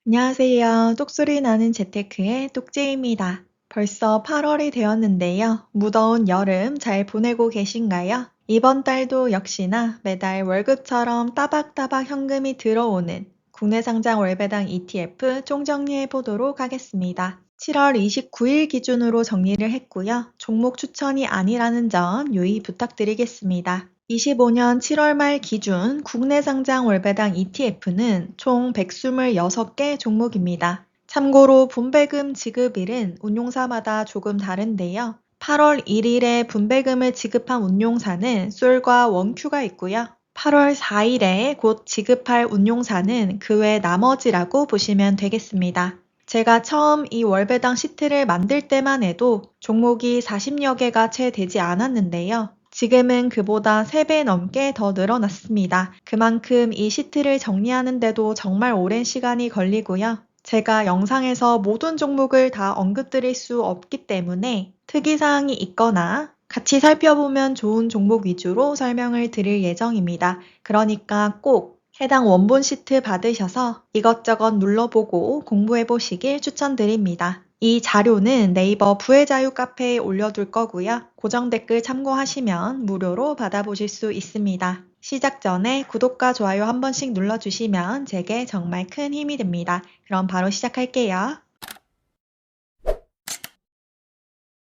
안녕하세요. 똑소리 나는 재테크의 똑재입니다. 벌써 8월이 되었는데요. 무더운 여름 잘 보내고 계신가요? 이번 달도 역시나 매달 월급처럼 따박따박 현금이 들어오는 국내 상장 월배당 ETF 총정리해 보도록 하겠습니다. 7월 29일 기준으로 정리를 했고요. 종목 추천이 아니라는 점 유의 부탁드리겠습니다. 25년 7월 말 기준 국내 상장 월배당 ETF는 총 126개 종목입니다. 참고로 분배금 지급일은 운용사마다 조금 다른데요. 8월 1일에 분배금을 지급한 운용사는 솔과 원큐가 있고요. 8월 4일에 곧 지급할 운용사는 그 외 나머지라고 보시면 되겠습니다. 제가 처음 이 월배당 시트를 만들 때만 해도 종목이 40여 개가 채 되지 않았는데요. 지금은 그보다 3배 넘게 더 늘어났습니다. 그만큼 이 시트를 정리하는데도 정말 오랜 시간이 걸리고요. 제가 영상에서 모든 종목을 다 언급드릴 수 없기 때문에 특이사항이 있거나 같이 살펴보면 좋은 종목 위주로 설명을 드릴 예정입니다. 그러니까 꼭 해당 원본 시트 받으셔서 이것저것 눌러보고 공부해보시길 추천드립니다. 이 자료는 네이버 부의 자유 카페에 올려둘 거고요. 고정 댓글 참고하시면 무료로 받아보실 수 있습니다. 시작 전에 구독과 좋아요 한 번씩 눌러주시면 제게 정말 큰 힘이 됩니다. 그럼 바로 시작할게요.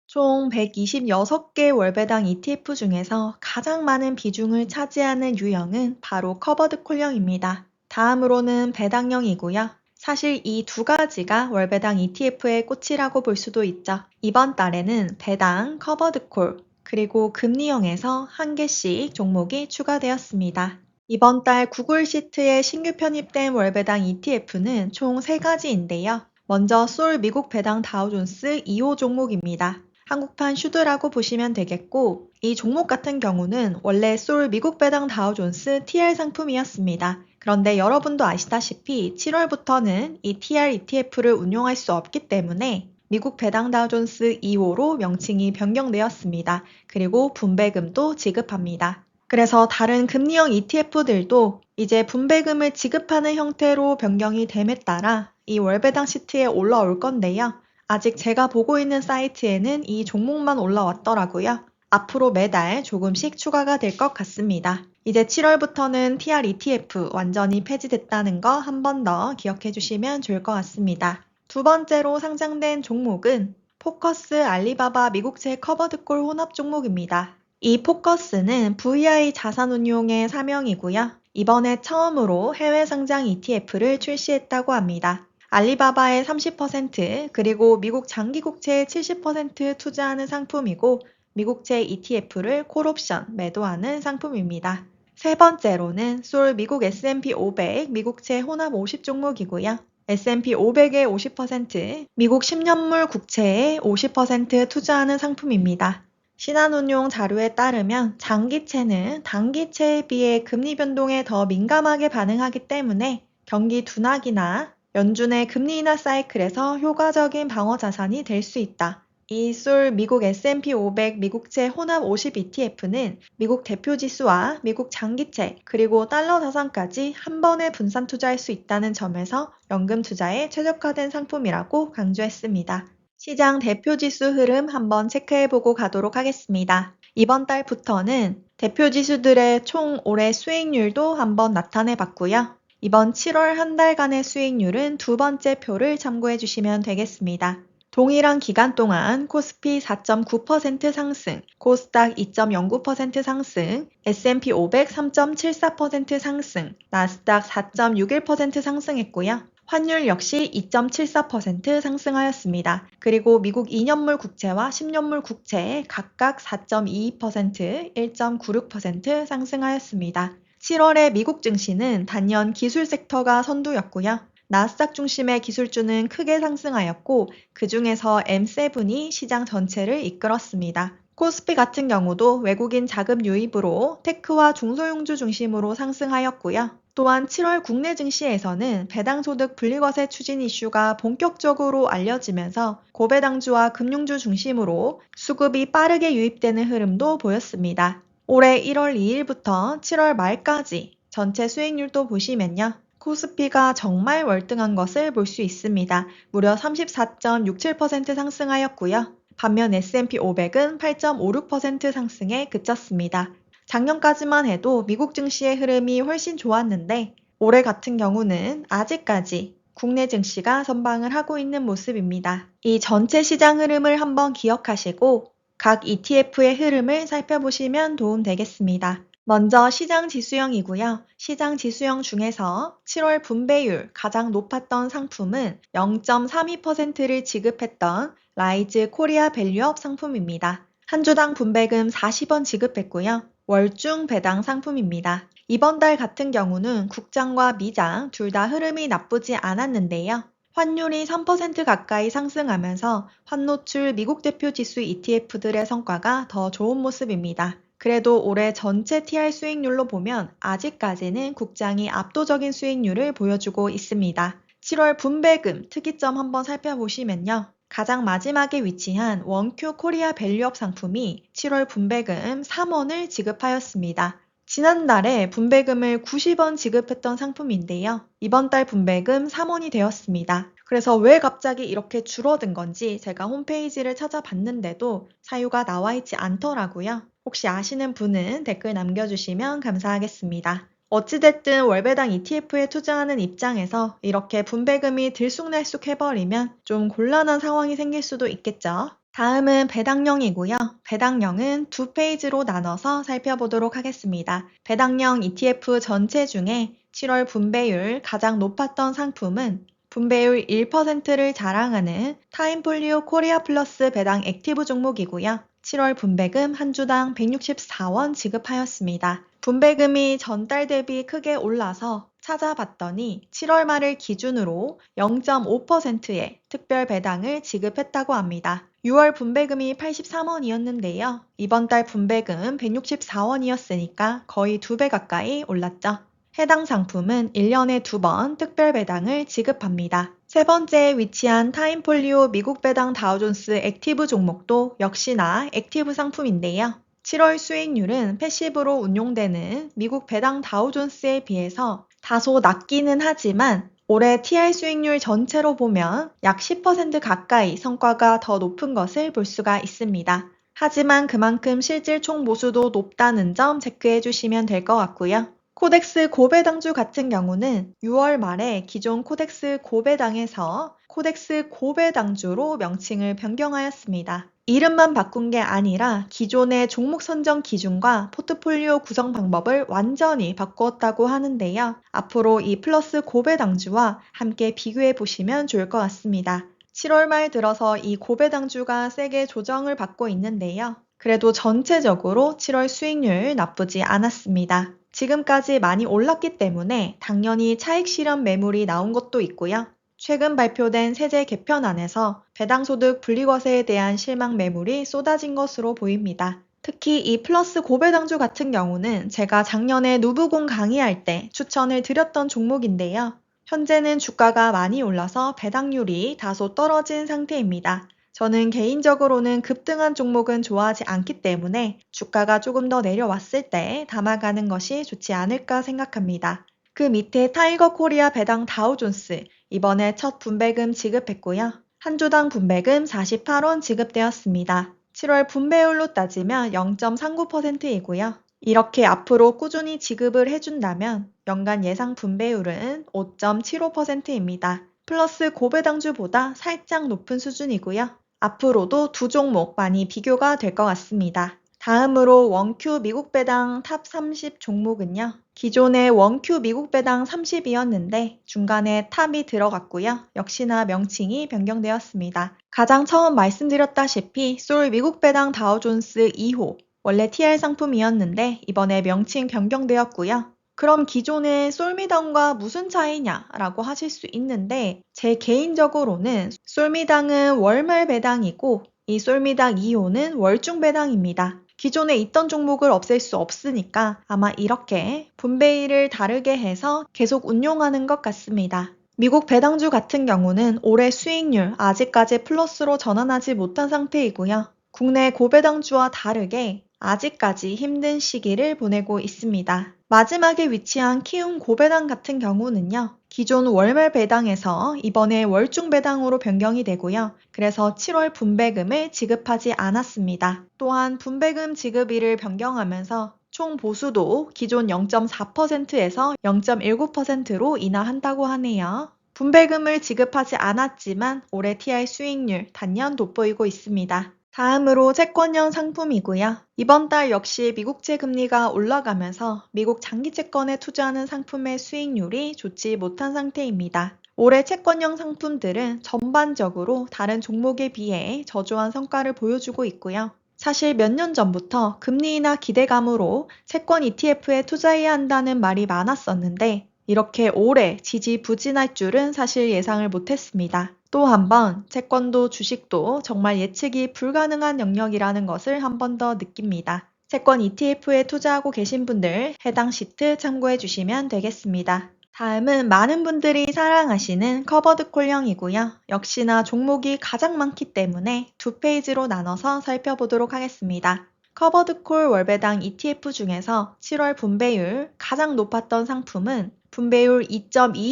총 126개 월배당 ETF 중에서 가장 많은 비중을 차지하는 유형은 바로 커버드 콜형입니다. 다음으로는 배당형이고요. 사실 이 두 가지가 월배당 ETF의 꽃이라고 볼 수도 있죠. 이번 달에는 배당, 커버드 콜, 그리고 금리형에서 한 개씩 종목이 추가되었습니다. 이번 달 구글 시트에 신규 편입된 월배당 ETF는 총 3가지인데요. 먼저 솔 미국 배당 다우존스 2호 종목입니다. 한국판 슈드라고 보시면 되겠고, 이 종목 같은 경우는 원래 솔 미국 배당 다우존스 TR 상품이었습니다. 그런데 여러분도 아시다시피 7월부터는 이 TR ETF를 운용할 수 없기 때문에 미국 배당 다우존스 2호로 명칭이 변경되었습니다. 그리고 분배금도 지급합니다. 그래서 다른 금리형 ETF들도 이제 분배금을 지급하는 형태로 변경이 됨에 따라 이 월배당 시트에 올라올 건데요. 아직 제가 보고 있는 사이트에는 이 종목만 올라왔더라고요. 앞으로 매달 조금씩 추가가 될 것 같습니다. 이제 7월부터는 TR ETF 완전히 폐지됐다는 거 한 번 더 기억해 주시면 좋을 것 같습니다. 두 번째로 상장된 종목은 포커스 알리바바 미국채 커버드콜 혼합 종목입니다. 이 포커스는 VI 자산운용의 사명이고요. 이번에 처음으로 해외 상장 ETF를 출시했다고 합니다. 알리바바의 30% 그리고 미국 장기국채의 70% 투자하는 상품이고 미국채 ETF를 콜옵션 매도하는 상품입니다. 세 번째로는 솔 미국 S&P 500 미국채 혼합 50 종목이고요. S&P 500의 50%, 미국 10년물 국채의 50% 투자하는 상품입니다. 신한운용 자료에 따르면 장기채는 단기채에 비해 금리 변동에 더 민감하게 반응하기 때문에 경기 둔화기나 연준의 금리 인하 사이클에서 효과적인 방어 자산이 될 수 있다. 이 솔 미국 S&P 500 미국채 혼합 50 ETF는 미국 대표 지수와 미국 장기채 그리고 달러 자산까지 한 번에 분산 투자할 수 있다는 점에서 연금 투자에 최적화된 상품이라고 강조했습니다. 시장 대표 지수 흐름 한번 체크해보고 가도록 하겠습니다. 이번 달부터는 대표 지수들의 총 올해 수익률도 한번 나타내 봤고요. 이번 7월 한 달간의 수익률은 두 번째 표를 참고해 주시면 되겠습니다. 동일한 기간 동안 코스피 4.9% 상승, 코스닥 2.09% 상승, S&P 500 3.74% 상승, 나스닥 4.61% 상승했고요. 환율 역시 2.74% 상승하였습니다. 그리고 미국 2년물 국채와 10년물 국채 각각 4.22%, 1.96% 상승하였습니다. 7월의 미국 증시는 단연 기술 섹터가 선두였고요. 나스닥 중심의 기술주는 크게 상승하였고 그 중에서 M7이 시장 전체를 이끌었습니다. 코스피 같은 경우도 외국인 자금 유입으로 테크와 중소형주 중심으로 상승하였고요. 또한 7월 국내 증시에서는 배당소득 분리과세 추진 이슈가 본격적으로 알려지면서 고배당주와 금융주 중심으로 수급이 빠르게 유입되는 흐름도 보였습니다. 올해 1월 2일부터 7월 말까지 전체 수익률도 보시면요. 코스피가 정말 월등한 것을 볼 수 있습니다. 무려 34.67% 상승하였고요. 반면 S&P 500은 8.56% 상승에 그쳤습니다. 작년까지만 해도 미국 증시의 흐름이 훨씬 좋았는데 올해 같은 경우는 아직까지 국내 증시가 선방을 하고 있는 모습입니다. 이 전체 시장 흐름을 한번 기억하시고 각 ETF의 흐름을 살펴보시면 도움되겠습니다. 먼저 시장 지수형이고요. 시장 지수형 중에서 7월 분배율 가장 높았던 상품은 0.32%를 지급했던 라이즈 코리아 밸류업 상품입니다. 한 주당 분배금 40원 지급했고요. 월중 배당 상품입니다. 이번 달 같은 경우는 국장과 미장 둘 다 흐름이 나쁘지 않았는데요. 환율이 3% 가까이 상승하면서 환노출 미국 대표 지수 ETF들의 성과가 더 좋은 모습입니다. 그래도 올해 전체 TR 수익률로 보면 아직까지는 국장이 압도적인 수익률을 보여주고 있습니다. 7월 분배금 특이점 한번 살펴보시면요. 가장 마지막에 위치한 원큐 코리아 밸류업 상품이 7월 분배금 3원을 지급하였습니다. 지난달에 분배금을 90원 지급했던 상품인데요. 이번 달 분배금 3원이 되었습니다. 그래서 왜 갑자기 이렇게 줄어든 건지 제가 홈페이지를 찾아봤는데도 사유가 나와 있지 않더라고요. 혹시 아시는 분은 댓글 남겨주시면 감사하겠습니다. 어찌됐든 월배당 ETF에 투자하는 입장에서 이렇게 분배금이 들쑥날쑥 해버리면 좀 곤란한 상황이 생길 수도 있겠죠. 다음은 배당령이고요. 배당령은 두 페이지로 나눠서 살펴보도록 하겠습니다. 배당령 ETF 전체 중에 7월 분배율 가장 높았던 상품은 분배율 1%를 자랑하는 타임폴리오 코리아 플러스 배당 액티브 종목이고요. 7월 분배금 한 주당 164원 지급하였습니다. 분배금이 전달 대비 크게 올라서 찾아봤더니 7월 말을 기준으로 0.5%의 특별 배당을 지급했다고 합니다. 6월 분배금이 83원이었는데요. 이번 달 분배금 164원이었으니까 거의 2배 가까이 올랐죠. 해당 상품은 1년에 2번 특별 배당을 지급합니다. 세 번째에 위치한 타임폴리오 미국 배당 다우존스 액티브 종목도 역시나 액티브 상품인데요. 7월 수익률은 패시브로 운용되는 미국 배당 다우존스에 비해서 다소 낮기는 하지만 올해 TR 수익률 전체로 보면 약 10% 가까이 성과가 더 높은 것을 볼 수가 있습니다. 하지만 그만큼 실질 총 보수도 높다는 점 체크해 주시면 될 것 같고요. 코덱스 고배당주 같은 경우는 6월 말에 기존 코덱스 고배당에서 코덱스 고배당주로 명칭을 변경하였습니다. 이름만 바꾼 게 아니라 기존의 종목 선정 기준과 포트폴리오 구성 방법을 완전히 바꾸었다고 하는데요. 앞으로 이 플러스 고배당주와 함께 비교해 보시면 좋을 것 같습니다. 7월 말 들어서 이 고배당주가 세게 조정을 받고 있는데요. 그래도 전체적으로 7월 수익률 나쁘지 않았습니다. 지금까지 많이 올랐기 때문에 당연히 차익 실현 매물이 나온 것도 있고요. 최근 발표된 세제 개편안에서 배당소득 분리과세에 대한 실망 매물이 쏟아진 것으로 보입니다. 특히 이 플러스 고배당주 같은 경우는 제가 작년에 누부공 강의할 때 추천을 드렸던 종목인데요. 현재는 주가가 많이 올라서 배당률이 다소 떨어진 상태입니다. 저는 개인적으로는 급등한 종목은 좋아하지 않기 때문에 주가가 조금 더 내려왔을 때 담아가는 것이 좋지 않을까 생각합니다. 그 밑에 타이거 코리아 배당 다우존스 이번에 첫 분배금 지급했고요. 한 주당 분배금 48원 지급되었습니다. 7월 분배율로 따지면 0.39%이고요. 이렇게 앞으로 꾸준히 지급을 해준다면 연간 예상 분배율은 5.75%입니다. 플러스 고배당주보다 살짝 높은 수준이고요. 앞으로도 두 종목 많이 비교가 될 것 같습니다. 다음으로 원큐 미국 배당 탑 30 종목은요. 기존의 원큐 미국 배당 30이었는데 중간에 탑이 들어갔고요. 역시나 명칭이 변경되었습니다. 가장 처음 말씀드렸다시피 솔 미국 배당 다우존스 2호 원래 TR 상품이었는데 이번에 명칭 변경되었고요. 그럼 기존의 솔미당과 무슨 차이냐라고 하실 수 있는데 제 개인적으로는 솔미당은 월말 배당이고 이 솔미당 2호는 월중 배당입니다. 기존에 있던 종목을 없앨 수 없으니까 아마 이렇게 분배율을 다르게 해서 계속 운용하는 것 같습니다. 미국 배당주 같은 경우는 올해 수익률 아직까지 플러스로 전환하지 못한 상태이고요. 국내 고배당주와 다르게 아직까지 힘든 시기를 보내고 있습니다. 마지막에 위치한 키움 고배당 같은 경우는요. 기존 월말 배당에서 이번에 월중 배당으로 변경이 되고요. 그래서 7월 분배금을 지급하지 않았습니다. 또한 분배금 지급일을 변경하면서 총 보수도 기존 0.4%에서 0.19%로 인하한다고 하네요. 분배금을 지급하지 않았지만 올해 TI 수익률 단연 돋보이고 있습니다. 다음으로 채권형 상품이고요. 이번 달 역시 미국채 금리가 올라가면서 미국 장기 채권에 투자하는 상품의 수익률이 좋지 못한 상태입니다. 올해 채권형 상품들은 전반적으로 다른 종목에 비해 저조한 성과를 보여주고 있고요. 사실 몇 년 전부터 금리 인하 기대감으로 채권 ETF에 투자해야 한다는 말이 많았었는데 이렇게 오래 지지부진할 줄은 사실 예상을 못했습니다. 또 한 번 채권도 주식도 정말 예측이 불가능한 영역이라는 것을 한 번 더 느낍니다. 채권 ETF에 투자하고 계신 분들 해당 시트 참고해 주시면 되겠습니다. 다음은 많은 분들이 사랑하시는 커버드 콜형이고요. 역시나 종목이 가장 많기 때문에 두 페이지로 나눠서 살펴보도록 하겠습니다. 커버드 콜 월배당 ETF 중에서 7월 분배율 가장 높았던 상품은 분배율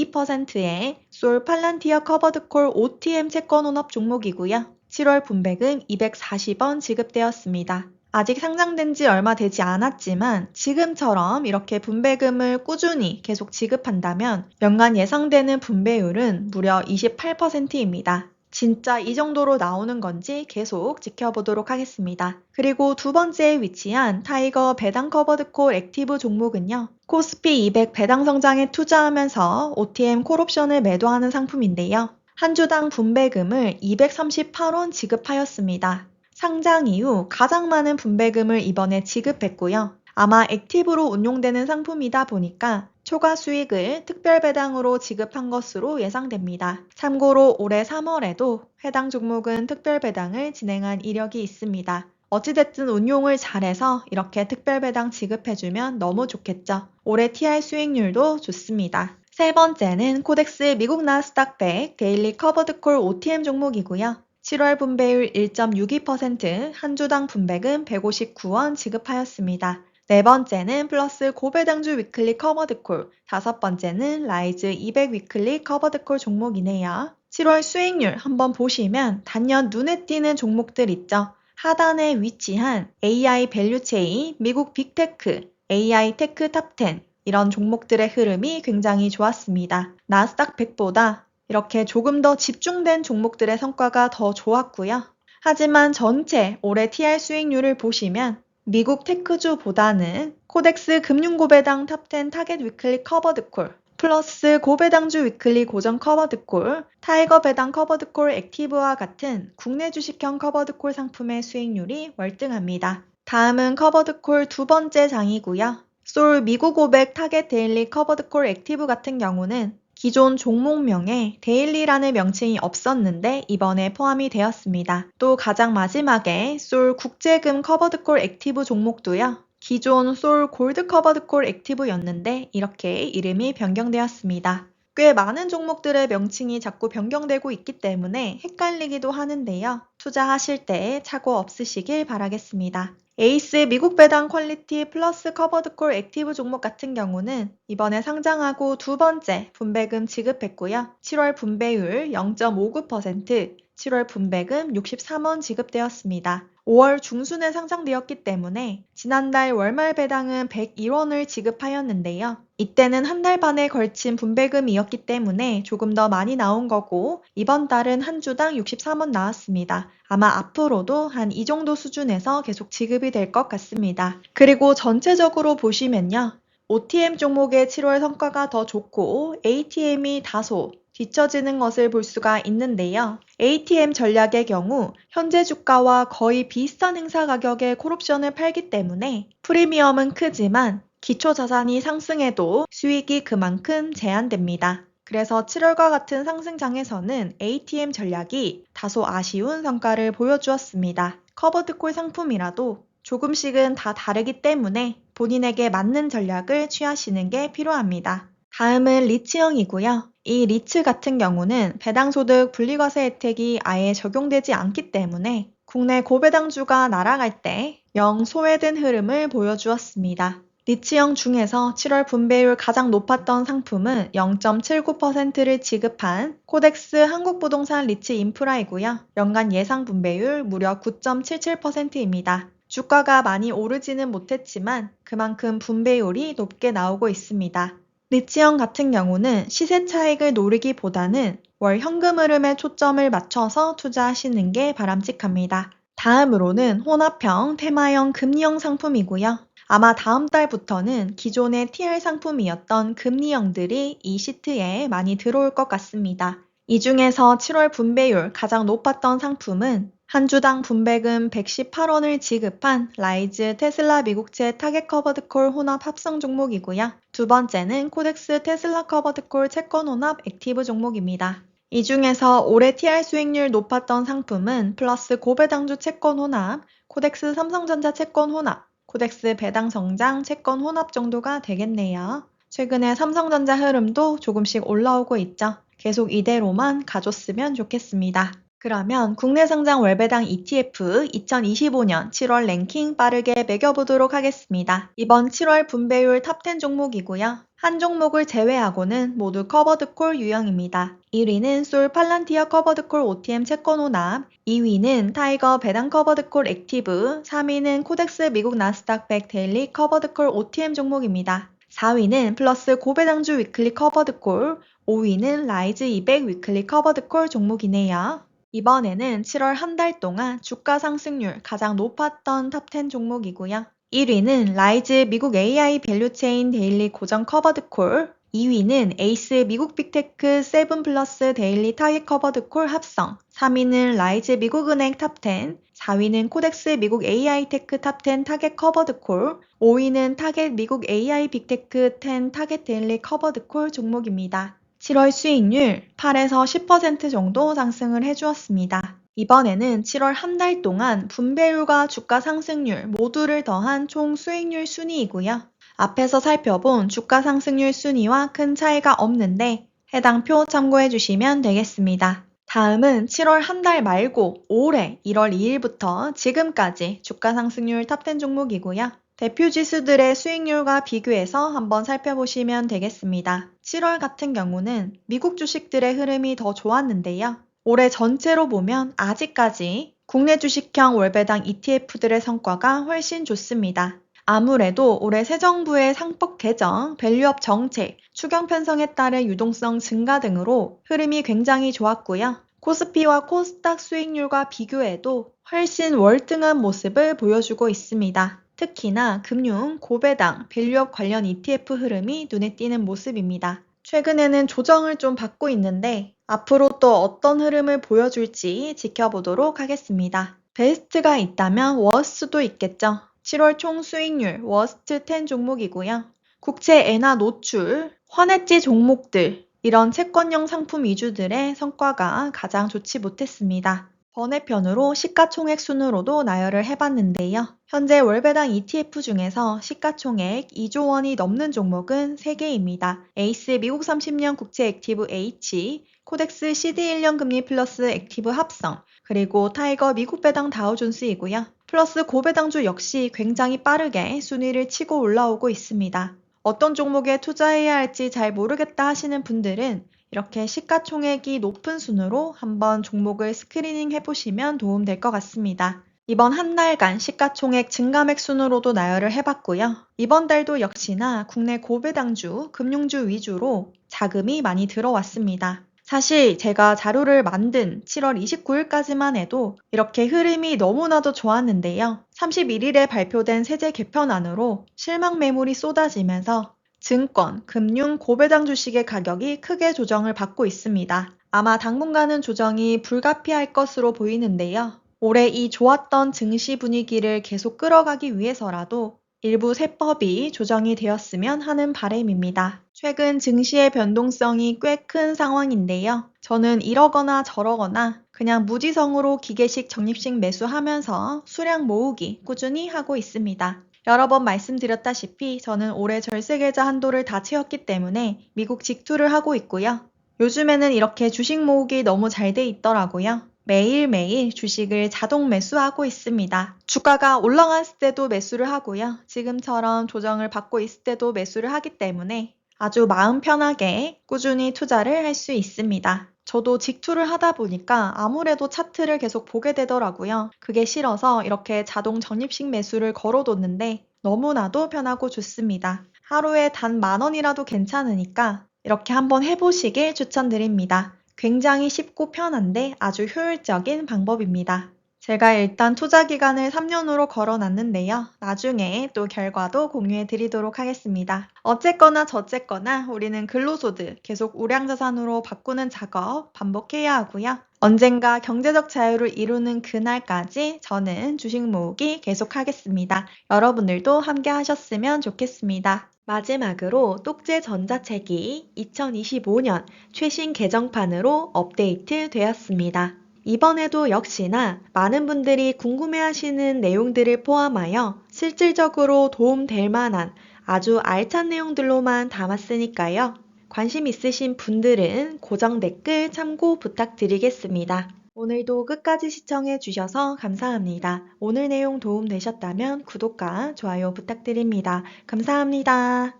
2.22%의 솔 팔란티어 커버드 콜 OTM 채권 혼합 종목이고요. 7월 분배금 240원 지급되었습니다. 아직 상장된 지 얼마 되지 않았지만 지금처럼 이렇게 분배금을 꾸준히 계속 지급한다면 연간 예상되는 분배율은 무려 28%입니다. 진짜 이 정도로 나오는 건지 계속 지켜보도록 하겠습니다. 그리고 두 번째에 위치한 타이거 배당 커버드 콜 액티브 종목은요. 코스피 200 배당 성장에 투자하면서 OTM 콜옵션을 매도하는 상품인데요. 한 주당 분배금을 238원 지급하였습니다. 상장 이후 가장 많은 분배금을 이번에 지급했고요. 아마 액티브로 운용되는 상품이다 보니까 초과 수익을 특별 배당으로 지급한 것으로 예상됩니다. 참고로 올해 3월에도 해당 종목은 특별 배당을 진행한 이력이 있습니다. 어찌됐든 운용을 잘해서 이렇게 특별 배당 지급해주면 너무 좋겠죠. 올해 TI 수익률도 좋습니다. 세 번째는 코덱스 미국 나스닥 100 데일리 커버드 콜 OTM 종목이고요. 7월 분배율 1.62%, 한 주당 분배금 159원 지급하였습니다. 네 번째는 플러스 고배당주 위클리 커버드콜, 다섯 번째는 라이즈 200 위클리 커버드콜 종목이네요. 7월 수익률 한번 보시면 단연 눈에 띄는 종목들 있죠. 하단에 위치한 AI 밸류체인, 미국 빅테크, AI 테크 탑10 이런 종목들의 흐름이 굉장히 좋았습니다. 나스닥 100보다 이렇게 조금 더 집중된 종목들의 성과가 더 좋았고요. 하지만 전체 올해 TR 수익률을 보시면 미국 테크주보다는 코덱스 금융고배당 탑10 타겟 위클리 커버드콜, 플러스 고배당주 위클리 고정 커버드콜, 타이거 배당 커버드콜 액티브와 같은 국내 주식형 커버드콜 상품의 수익률이 월등합니다. 다음은 커버드콜 두 번째 장이고요. 솔 미국 500 타겟 데일리 커버드콜 액티브 같은 경우는 기존 종목명에 데일리라는 명칭이 없었는데 이번에 포함이 되었습니다. 또 가장 마지막에 솔 국제금 커버드콜 액티브 종목도요. 기존 솔 골드 커버드콜 액티브였는데 이렇게 이름이 변경되었습니다. 꽤 많은 종목들의 명칭이 자꾸 변경되고 있기 때문에 헷갈리기도 하는데요. 투자하실 때 착오 없으시길 바라겠습니다. 에이스 미국 배당 퀄리티 플러스 커버드콜 액티브 종목 같은 경우는 이번에 상장하고 두 번째 분배금 지급했고요. 7월 분배율 0.59%, 7월 분배금 63원 지급되었습니다. 5월 중순에 상장되었기 때문에 지난달 월말 배당은 101원을 지급하였는데요. 이때는 한 달 반에 걸친 분배금이었기 때문에 조금 더 많이 나온 거고 이번 달은 한 주당 63원 나왔습니다. 아마 앞으로도 한 이 정도 수준에서 계속 지급이 될 것 같습니다. 그리고 전체적으로 보시면요. OTM 종목의 7월 성과가 더 좋고 ATM이 다소 뒤처지는 것을 볼 수가 있는데요. ATM 전략의 경우 현재 주가와 거의 비슷한 행사 가격에 콜옵션을 팔기 때문에 프리미엄은 크지만 기초 자산이 상승해도 수익이 그만큼 제한됩니다. 그래서 7월과 같은 상승장에서는 ATM 전략이 다소 아쉬운 성과를 보여주었습니다. 커버드콜 상품이라도 조금씩은 다 다르기 때문에 본인에게 맞는 전략을 취하시는 게 필요합니다. 다음은 리츠형이고요. 이 리츠 같은 경우는 배당소득 분리과세 혜택이 아예 적용되지 않기 때문에 국내 고배당주가 날아갈 때 영 소외된 흐름을 보여주었습니다. 리츠형 중에서 7월 분배율 가장 높았던 상품은 0.79%를 지급한 코덱스 한국부동산 리츠 인프라이고요. 연간 예상 분배율 무려 9.77%입니다. 주가가 많이 오르지는 못했지만 그만큼 분배율이 높게 나오고 있습니다. 리츠형 같은 경우는 시세 차익을 노리기보다는 월 현금 흐름에 초점을 맞춰서 투자하시는 게 바람직합니다. 다음으로는 혼합형 테마형 금리형 상품이고요. 아마 다음 달부터는 기존의 TR 상품이었던 금리형들이 이 시트에 많이 들어올 것 같습니다. 이 중에서 7월 분배율 가장 높았던 상품은 한 주당 분배금 118원을 지급한 라이즈 테슬라 미국채 타겟 커버드콜 혼합 합성 종목이고요. 두 번째는 코덱스 테슬라 커버드콜 채권 혼합 액티브 종목입니다. 이 중에서 올해 TR 수익률 높았던 상품은 플러스 고배당주 채권 혼합, 코덱스 삼성전자 채권 혼합, 코덱스 배당 성장 채권 혼합 정도가 되겠네요. 최근에 삼성전자 흐름도 조금씩 올라오고 있죠. 계속 이대로만 가줬으면 좋겠습니다. 그러면 국내 상장 월배당 ETF 2025년 7월 랭킹 빠르게 매겨보도록 하겠습니다. 이번 7월 분배율 탑10 종목이고요. 한 종목을 제외하고는 모두 커버드콜 유형입니다. 1위는 솔 팔란티어 커버드콜 OTM 채권 혼합, 2위는 타이거 배당 커버드콜 액티브, 3위는 코덱스 미국 나스닥 100 데일리 커버드콜 OTM 종목입니다. 4위는 플러스 고배당주 위클리 커버드콜, 5위는 라이즈 200 위클리 커버드콜 종목이네요. 이번에는 7월 한 달 동안 주가 상승률 가장 높았던 탑10 종목이고요. 1위는 라이즈 미국 AI 밸류체인 데일리 고정 커버드콜, 2위는 에이스 미국 빅테크 7 플러스 데일리 타깃 커버드콜 합성, 3위는 라이즈 미국은행 탑10, 4위는 코덱스 미국 AI 테크 탑10 타겟 커버드콜, 5위는 타겟 미국 AI 빅테크 10 타겟 데일리 커버드콜 종목입니다. 7월 수익률 8에서 10% 정도 상승을 해주었습니다. 이번에는 7월 한 달 동안 분배율과 주가 상승률 모두를 더한 총 수익률 순위이고요. 앞에서 살펴본 주가 상승률 순위와 큰 차이가 없는데 해당 표 참고해 주시면 되겠습니다. 다음은 7월 한 달 말고 올해 1월 2일부터 지금까지 주가 상승률 탑10 종목이고요. 대표 지수들의 수익률과 비교해서 한번 살펴보시면 되겠습니다. 7월 같은 경우는 미국 주식들의 흐름이 더 좋았는데요. 올해 전체로 보면 아직까지 국내 주식형 월배당 ETF들의 성과가 훨씬 좋습니다. 아무래도 올해 새 정부의 상법 개정, 밸류업 정책, 추경 편성에 따른 유동성 증가 등으로 흐름이 굉장히 좋았고요. 코스피와 코스닥 수익률과 비교해도 훨씬 월등한 모습을 보여주고 있습니다. 특히나 금융, 고배당, 밸류업 관련 ETF 흐름이 눈에 띄는 모습입니다. 최근에는 조정을 좀 받고 있는데 앞으로 또 어떤 흐름을 보여줄지 지켜보도록 하겠습니다. 베스트가 있다면 워스트도 있겠죠. 7월 총 수익률 워스트 10 종목이고요. 국채 엔화 노출, 환해지 종목들, 이런 채권형 상품 위주들의 성과가 가장 좋지 못했습니다. 번외편으로 시가총액 순으로도 나열을 해봤는데요. 현재 월배당 ETF 중에서 시가총액 2조 원이 넘는 종목은 3개입니다. 에이스 미국 30년 국채 액티브 H, 코덱스 CD 1년 금리 플러스 액티브 합성, 그리고 타이거 미국 배당 다우존스이고요. 플러스 고배당주 역시 굉장히 빠르게 순위를 치고 올라오고 있습니다. 어떤 종목에 투자해야 할지 잘 모르겠다 하시는 분들은 이렇게 시가총액이 높은 순으로 한번 종목을 스크리닝 해보시면 도움될 것 같습니다. 이번 한 달간 시가총액 증감액 순으로도 나열을 해봤고요. 이번 달도 역시나 국내 고배당주, 금융주 위주로 자금이 많이 들어왔습니다. 사실 제가 자료를 만든 7월 29일까지만 해도 이렇게 흐름이 너무나도 좋았는데요. 31일에 발표된 세제 개편안으로 실망 매물이 쏟아지면서 증권, 금융, 고배당 주식의 가격이 크게 조정을 받고 있습니다. 아마 당분간은 조정이 불가피할 것으로 보이는데요. 올해 이 좋았던 증시 분위기를 계속 끌어가기 위해서라도 일부 세법이 조정이 되었으면 하는 바람입니다. 최근 증시의 변동성이 꽤 큰 상황인데요. 저는 이러거나 저러거나 그냥 무지성으로 기계식 적립식 매수하면서 수량 모으기 꾸준히 하고 있습니다. 여러 번 말씀드렸다시피 저는 올해 절세계좌 한도를 다 채웠기 때문에 미국 직투를 하고 있고요. 요즘에는 이렇게 주식 모으기 너무 잘 돼 있더라고요. 매일매일 주식을 자동 매수하고 있습니다. 주가가 올라갔을 때도 매수를 하고요. 지금처럼 조정을 받고 있을 때도 매수를 하기 때문에 아주 마음 편하게 꾸준히 투자를 할 수 있습니다. 저도 직투를 하다 보니까 아무래도 차트를 계속 보게 되더라고요. 그게 싫어서 이렇게 자동 적립식 매수를 걸어뒀는데 너무나도 편하고 좋습니다. 하루에 단 10,000원이라도 괜찮으니까 이렇게 한번 해보시길 추천드립니다. 굉장히 쉽고 편한데 아주 효율적인 방법입니다. 제가 일단 투자 기간을 3년으로 걸어놨는데요. 나중에 또 결과도 공유해 드리도록 하겠습니다. 어쨌거나 저쨌거나 우리는 근로소득 계속 우량자산으로 바꾸는 작업 반복해야 하고요. 언젠가 경제적 자유를 이루는 그날까지 저는 주식 모으기 계속하겠습니다. 여러분들도 함께 하셨으면 좋겠습니다. 마지막으로 똑재 전자책이 2025년 최신 개정판으로 업데이트 되었습니다. 이번에도 역시나 많은 분들이 궁금해하시는 내용들을 포함하여 실질적으로 도움될 만한 아주 알찬 내용들로만 담았으니까요. 관심 있으신 분들은 고정 댓글 참고 부탁드리겠습니다. 오늘도 끝까지 시청해 주셔서 감사합니다. 오늘 내용 도움되셨다면 구독과 좋아요 부탁드립니다. 감사합니다.